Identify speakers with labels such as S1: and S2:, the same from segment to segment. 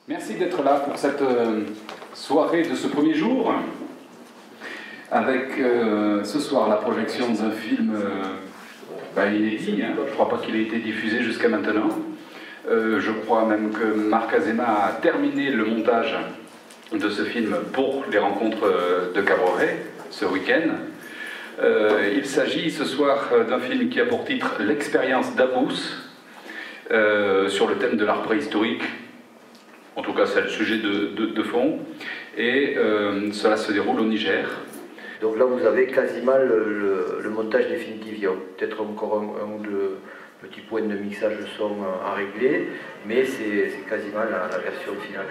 S1: Merci d'être là pour cette soirée de ce premier jour, avec ce soir la projection d'un film inédit. Je ne crois pas qu'il ait été diffusé jusqu'à maintenant. Je crois même que Marc Azéma a terminé le montage de ce film pour les rencontres de Cabreret ce week-end. Il s'agit ce soir d'un film qui a pour titre L'expérience d'Abous, sur le thème de l'art préhistorique. En tout cas, c'est le sujet de fond. Et cela se déroule au Niger.
S2: Donc là, vous avez quasiment le montage définitif. Il y a peut-être encore un ou deux petits points de mixage de son à régler, mais c'est quasiment la version finale.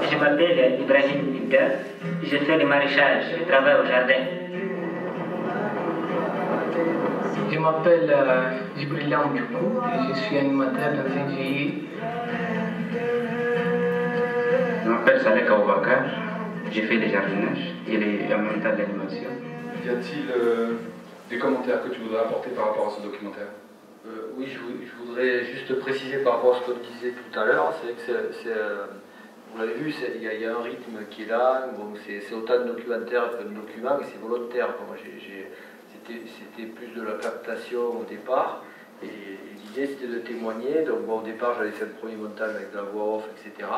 S3: Je m'appelle Ibrahim Ibda, je fais du maraîchage, je travaille au jardin.
S4: Je m'appelle Jibril Mdjoukou et je suis animateur dans un GIE.
S3: Je m'appelle Saleh Kaoubakar, je fais du jardinage et en même temps de l'animation.
S1: Y a-t-il des commentaires que tu voudrais apporter par rapport à ce documentaire ?
S2: Oui, je voudrais juste préciser par rapport à ce qu'on disait tout à l'heure, c'est que vous l'avez vu, il y a un rythme qui est là, bon, c'est autant de documentaire que de documents, mais c'est volontaire. C'était plus de la captation au départ, et l'idée c'était de témoigner. Donc bon, au départ j'avais fait le premier montage avec de la voix off, etc.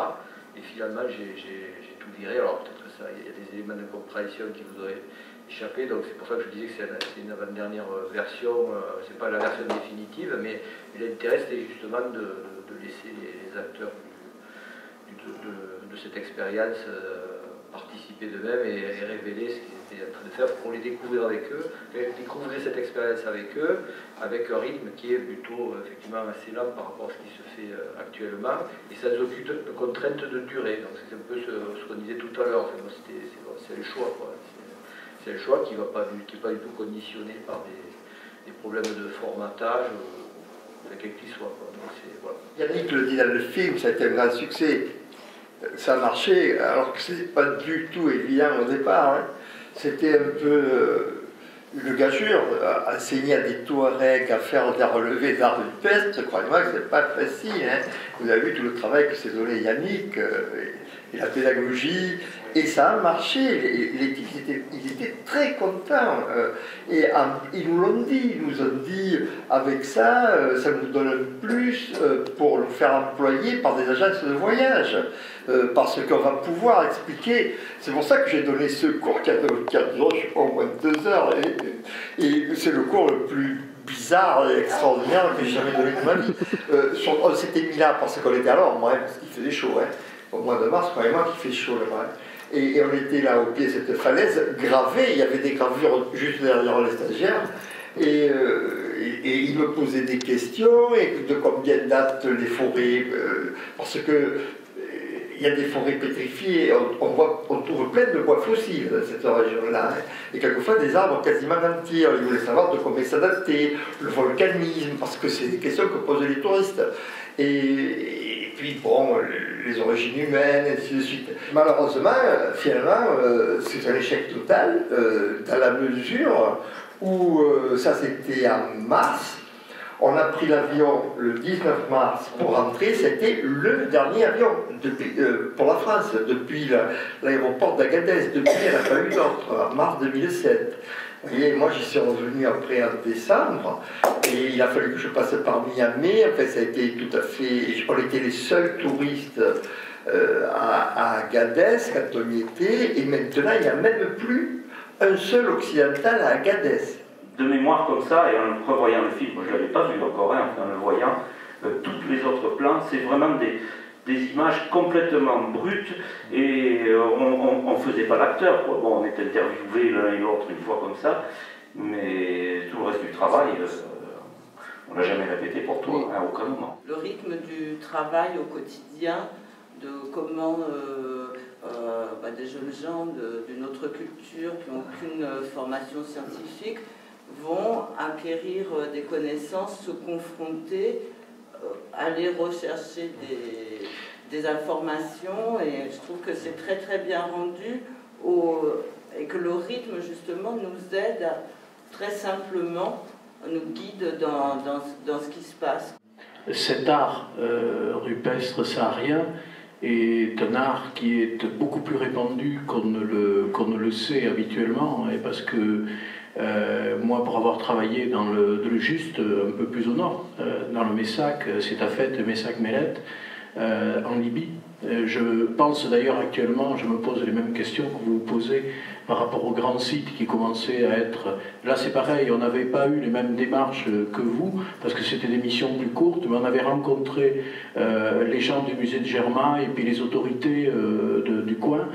S2: Et finalement j'ai tout viré. Alors peut-être que il y a des éléments de compréhension qui vous auraient échappé, donc c'est pour ça que je disais que c'est une avant-dernière version, c'est pas la version définitive, mais l'intérêt c'était justement de laisser les acteurs de cette expérience participer d'eux-mêmes et révéler ce qu'ils étaient en train de faire pour les découvrir avec eux, découvrir cette expérience avec eux, avec un rythme qui est plutôt effectivement assez lent par rapport à ce qui se fait actuellement, et sans aucune contrainte de durée. Donc c'est un peu ce qu'on disait tout à l'heure, enfin, c'est le choix, quoi. C'est le choix qui n'est pas du tout conditionné par des problèmes de formatage, quel qu'il soit. Voilà.
S5: Yannick le dit dans le film, ça a été un grand succès. Ça a marché, alors que c'est pas du tout évident au départ. Hein. C'était un peu une gageure, enseigner à des Touaregs à faire des relevés d'art de peste, croyez-moi que c'est pas facile. Hein. Vous avez vu tout le travail que s'est donné Yannick, et la pédagogie, et ça a marché. Les types, ils étaient très contents. Et ils nous l'ont dit, ils nous ont dit, avec ça, ça nous donne un plus pour nous faire employer par des agences de voyage. Parce qu'on va pouvoir expliquer. C'est pour ça que j'ai donné ce cours qui a duré, je sais pas, au moins 2 heures. Et c'est le cours le plus bizarre et extraordinaire que j'ai jamais donné de ma vie. On s'était mis là parce qu'on était alors, moi, parce qu'il faisait chaud. Hein. Au mois de mars, croyez-moi qu'il fait chaud là-bas. Et on était là au pied de cette falaise, gravée. Il y avait des gravures juste derrière les stagiaires. Et il me posait des questions, et de combien datent les forêts, parce que il y a des forêts pétrifiées, on trouve plein de bois fossiles dans cette région-là, hein. Et quelquefois des arbres quasiment entiers. Il voulait savoir de combien ça datait, le volcanisme, parce que c'est des questions que posent les touristes. Et puis bon, les origines humaines, et ainsi de suite. Malheureusement, finalement, c'est un échec total, dans la mesure où, ça c'était en mars. On a pris l'avion le 19 mars pour rentrer, c'était le dernier avion pour la France, depuis l'aéroport d'Agadez, depuis il n'y en a pas eu d'autre, en mars 2007. Vous voyez, moi j'y suis revenu après en décembre, et il a fallu que je passe par Miami, enfin ça a été tout à fait, on était les seuls touristes à Agadez quand on y était, et maintenant il n'y a même plus un seul occidental à Agadez.
S6: De mémoire comme ça, et en revoyant le film, je ne l'avais pas vu encore, hein, en le voyant, toutes les autres plans, c'est vraiment des images complètement brutes, et on ne faisait pas l'acteur, quoi. Bon, on était interviewés l'un et l'autre une fois comme ça, mais tout le reste du travail, On ne l'a jamais répété pour toi, à aucun moment.
S7: Le rythme du travail au quotidien, de comment des jeunes gens d'une autre culture qui n'ont aucune formation scientifique vont acquérir des connaissances, se confronter, aller rechercher des informations, et je trouve que c'est très très bien rendu et que le rythme justement nous aide à, très simplement, nous guide dans ce qui se passe.
S8: Cet art rupestre saharien est un art qui est beaucoup plus répandu qu'on ne le sait habituellement, et parce que moi, pour avoir travaillé dans le Juste, un peu plus au nord, dans le Messac, c'est à fait Messac-Melet, en Libye. Je pense d'ailleurs actuellement, je me pose les mêmes questions que vous vous posez par rapport aux grands sites qui commençaient à être... Là c'est pareil, on n'avait pas eu les mêmes démarches que vous, parce que c'était des missions plus courtes, mais on avait rencontré les gens du musée de Germain et puis les autorités du coin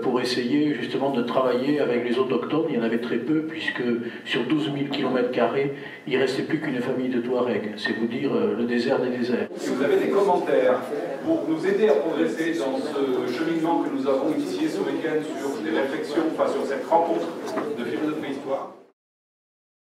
S8: pour essayer justement de travailler avec les autochtones. Il y en avait très peu, puisque sur 12 000 km², il ne restait plus qu'une famille de Touaregs. C'est vous dire le désert des déserts.
S1: Si vous avez des commentaires pour nous aider à progresser dans ce cheminement que nous avons initié ce week-end sur des réflexions, enfin sur cette rencontre de films de préhistoire.